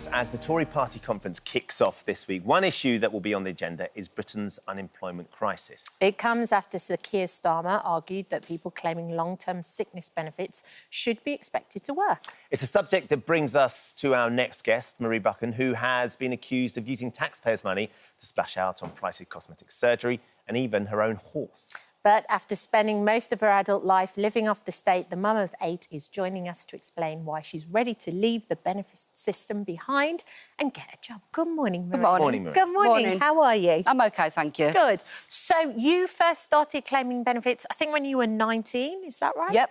that as the Tory party conference kicks off this week. One issue that will be on the agenda is Britain's unemployment crisis. It comes after Sir Keir Starmer argued that people claiming long-term sickness benefits should be expected to work. It's a subject that brings us to our next guest, Marie Buchan, who has been accused of using taxpayers' money to splash out on pricey cosmetic surgery and even her own horse. But after spending most of her adult life living off the state, the mum of 8 is joining us to explain why she's ready to leave the benefit system behind and get a job. Good morning, Marie. Good morning. Morning, Marie. Good morning. How are you? I'm OK, thank you. Good. So you first started claiming benefits, I think, when you were 19, is that right? Yep.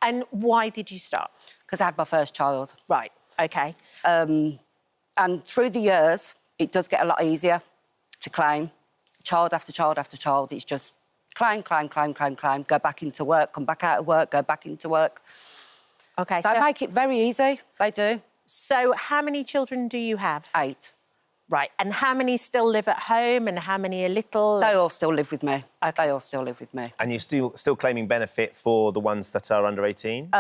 And why did you start? Because I had my first child. Right, OK. And through the years, it does get a lot easier to claim. Child after child after child, it's just claim, go back into work, come back out of work, go back into work. OK, They make it very easy, they do. So how many children do you have? 8. Right, and how many still live at home and how many are little? They all still live with me. Okay. They all still live with me. And you're still claiming benefit for the ones that are under 18?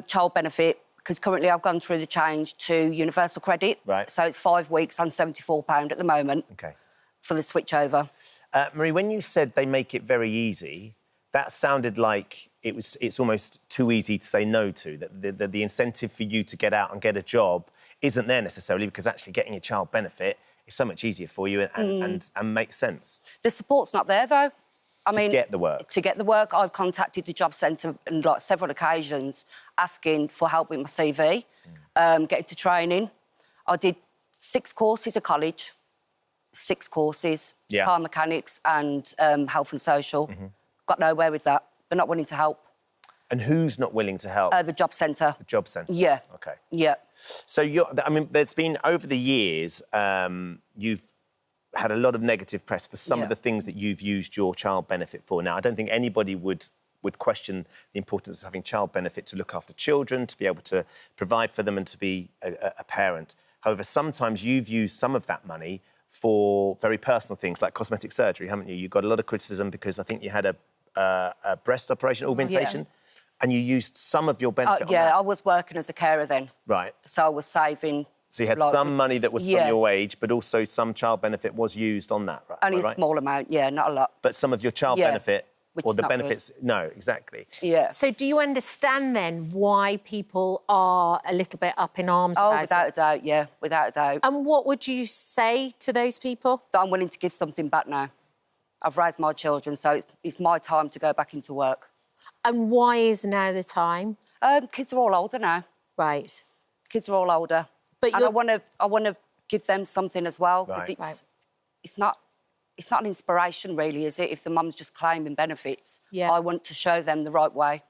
Child benefit, because currently I've gone through the change to universal credit. Right. So it's 5 weeks on £74 at the moment. OK. For the switch over. Marie, when you said they make it very easy, that sounded like it's almost too easy to say no to, that the incentive for you to get out and get a job isn't there necessarily, because actually getting a child benefit is so much easier for you and makes sense. The support's not there, though. I mean, to get the work. To get the work, I've contacted the job centre on several occasions asking for help with my CV, getting to training. I did 6 courses at college. 6 courses, car mechanics and health and social. Got nowhere with that. They're not willing to help. And who's not willing to help? The job centre. The job centre? Yeah. OK. Yeah. So, there's been, over the years, you've had a lot of negative press for some of the things that you've used your child benefit for. Now, I don't think anybody would question the importance of having child benefit to look after children, to be able to provide for them and to be a parent. However, sometimes you've used some of that money for very personal things like cosmetic surgery, haven't you? You got a lot of criticism because I think you had a breast operation, augmentation, and you used some of your benefit on that. I was working as a carer then. Right. So I was saving... So you had some money that was from your wage, but also some child benefit was used on that, right? Only a small amount, not a lot. But some of your child benefit... Which or is the not benefits... good. No, exactly. Yeah. So do you understand, then, why people are a little bit up in arms about it? Oh, without a doubt, yeah, without a doubt. And what would you say to those people? That I'm willing to give something back now. I've raised my children, so it's my time to go back into work. And why is now the time? Kids are all older now. Right. Kids are all older. But and I want to give them something as well, because it's not an inspiration, really, is it, if the mum's just claiming benefits? Yeah. I want to show them the right way.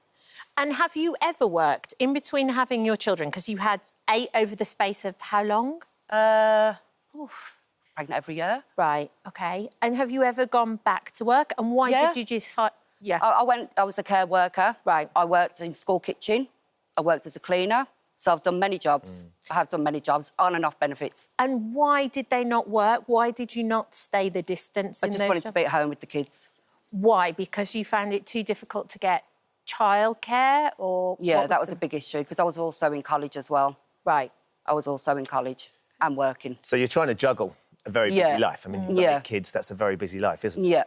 And have you ever worked in between having your children? Because you had 8 over the space of how long? Pregnant every year. Right, OK. And have you ever gone back to work? And why did you decide... Yeah. I was a care worker. Right. I worked in school kitchen. I worked as a cleaner. So I've done many jobs. I have done many jobs, on and off benefits. And why did they not work? Why did you not stay the distance? I just wanted to be at home with the kids. Why? Because you found it too difficult to get childcare, or...? Yeah, that was a big issue, because I was also in college as well. Right. I was also in college and working. So you're trying to juggle a very busy life. I mean, you've got 8 kids, that's a very busy life, isn't it? Yeah.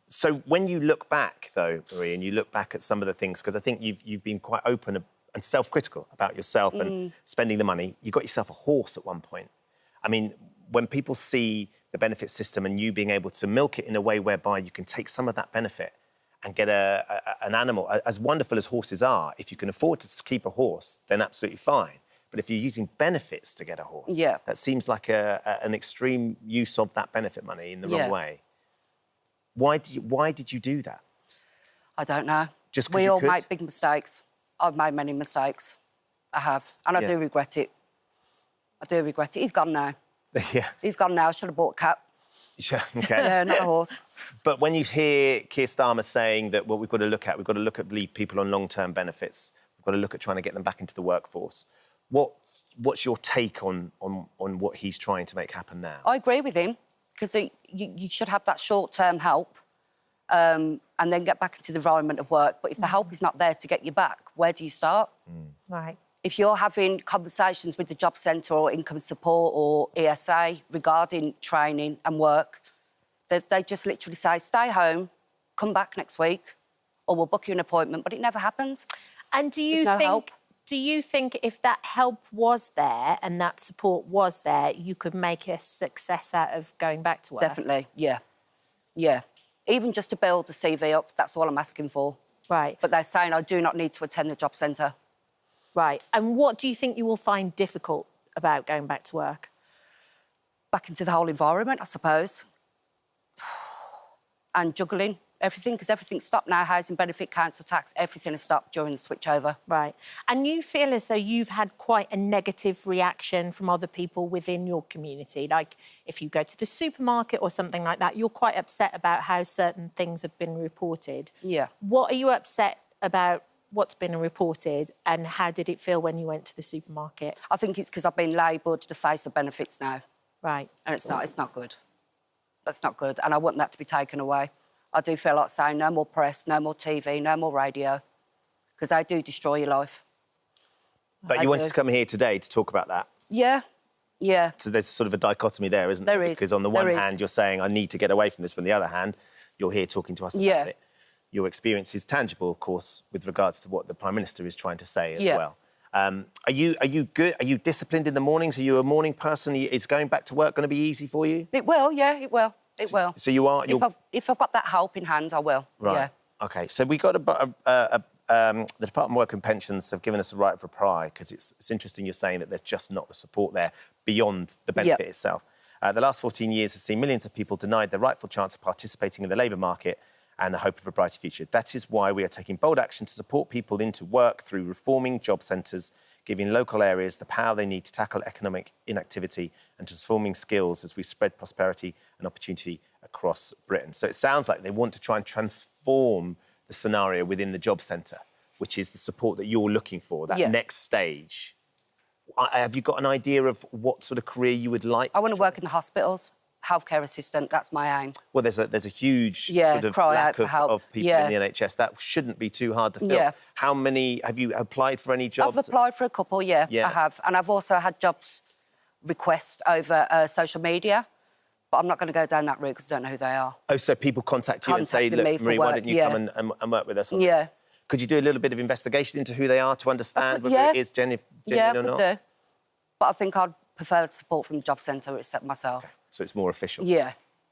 So when you look back, though, Marie, and you look back at some of the things, because I think you've been quite open and self-critical about yourself and spending the money. You got yourself a horse at one point. I mean, when people see the benefit system and you being able to milk it in a way whereby you can take some of that benefit and get an animal, as wonderful as horses are, if you can afford to keep a horse, then absolutely fine. But if you're using benefits to get a horse, that seems like an extreme use of that benefit money in the wrong way. Why did you do that? I don't know. Just we all make big mistakes. I've made many mistakes. I have. And I do regret it. I do regret it. He's gone now. Yeah. He's gone now. I should have bought a cat. Sure, OK. Yeah, not a horse. But when you hear Keir Starmer saying that what we've got to look at leave people on long-term benefits, we've got to look at trying to get them back into the workforce, what's your take on what he's trying to make happen now? I agree with him, because you should have that short-term help and then get back into the environment of work. But if the help is not there to get you back, where do you start? Right. if you're having conversations with the job centre or income support or ESA regarding training and work, they just literally say, stay home, come back next week, or we'll book you an appointment, but it never happens. And do you There's no help. Do you think if that help was there and that support was there, you could make a success out of going back to work? Definitely, yeah. Yeah. Even just to build a CV up, that's all I'm asking for. Right. But they're saying I do not need to attend the job centre. Right. And what do you think you will find difficult about going back to work? Back into the whole environment, I suppose. And juggling everything, because everything's stopped now. Housing benefit, council tax, everything has stopped during the switchover. Right. And you feel as though you've had quite a negative reaction from other people within your community. Like, if you go to the supermarket or something like that, you're quite upset about how certain things have been reported. Yeah. What are you upset about what's been reported, and how did it feel when you went to the supermarket? I think it's because I've been labelled the face of benefits now. Right. And it's not good. That's not good. And I want that to be taken away. I do feel like saying no more press, no more TV, no more radio, because they do destroy your life. But you wanted to come here today to talk about that. Yeah, yeah. So there's sort of a dichotomy there, isn't there? There is. Because on the one hand, you're saying, I need to get away from this, but on the other hand, you're here talking to us about it. Your experience is tangible, of course, with regards to what the Prime Minister is trying to say as well. Are you good? Are you disciplined in the mornings? Are you a morning person? Is going back to work going to be easy for you? It will, yeah, it will. It will. So you are... If I've got that help in hand, I will, Right. yeah. OK, so we got the Department of Work and Pensions have given us a right of reply, because it's interesting you're saying that there's just not the support there beyond the benefit itself. The last 14 years has seen millions of people denied their rightful chance of participating in the labour market and the hope of a brighter future. That is why we are taking bold action to support people into work through reforming job centres, giving local areas the power they need to tackle economic inactivity and transforming skills as we spread prosperity and opportunity across Britain. So it sounds like they want to try and transform the scenario within the job centre, which is the support that you're looking for, that next stage. Have you got an idea of what sort of career you would like? I want to work in the hospitals. Healthcare assistant, that's my aim. Well, there's a huge sort of lack of people in the NHS. That shouldn't be too hard to fill. Yeah. How many... Have you applied for any jobs? I've applied for a couple, yeah, I have. And I've also had jobs request over social media, but I'm not going to go down that route because I don't know who they are. Oh, so people contact you and say, look, Marie, why don't you come and work with us on this? Could you do a little bit of investigation into who they are to understand whether it is genuine or not? Yeah, I could do. But I think I'd prefer the support from the job centre except myself. Okay. So it's more official. Yeah.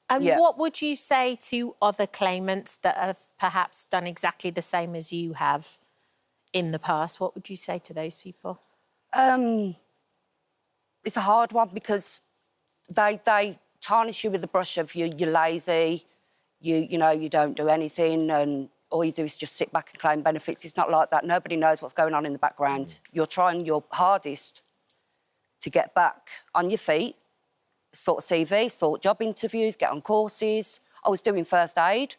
And what would you say to other claimants that have perhaps done exactly the same as you have in the past? What would you say to those people? It's a hard one because they tarnish you with the brush of you're lazy, you know, you don't do anything and all you do is just sit back and claim benefits. It's not like that. Nobody knows what's going on in the background. You're trying your hardest to get back on your feet, sort CV, sort job interviews, get on courses. I was doing first aid.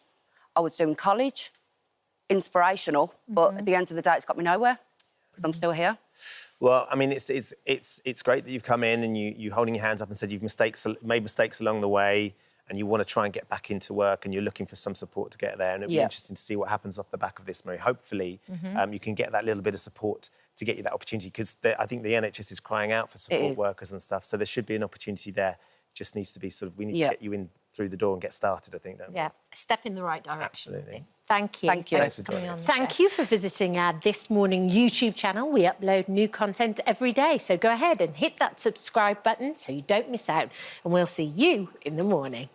I was doing college. Inspirational, but at the end of the day, it's got me nowhere because I'm still here. Well, I mean, it's great that you've come in and you're holding your hands up and said you've made mistakes along the way and you want to try and get back into work and you're looking for some support to get there. And it'll be interesting to see what happens off the back of this, Marie. Hopefully, you can get that little bit of support to get you that opportunity because I think the NHS is crying out for support workers and stuff. So there should be an opportunity there. Just needs to be we need to get you in through the door and get started, I think, don't we? Yeah, a step in the right direction. Absolutely. Thank you. Thank you. Thanks for coming on. Thank you for visiting our This Morning YouTube channel. We upload new content every day, so go ahead and hit that subscribe button so you don't miss out. And we'll see you in the morning.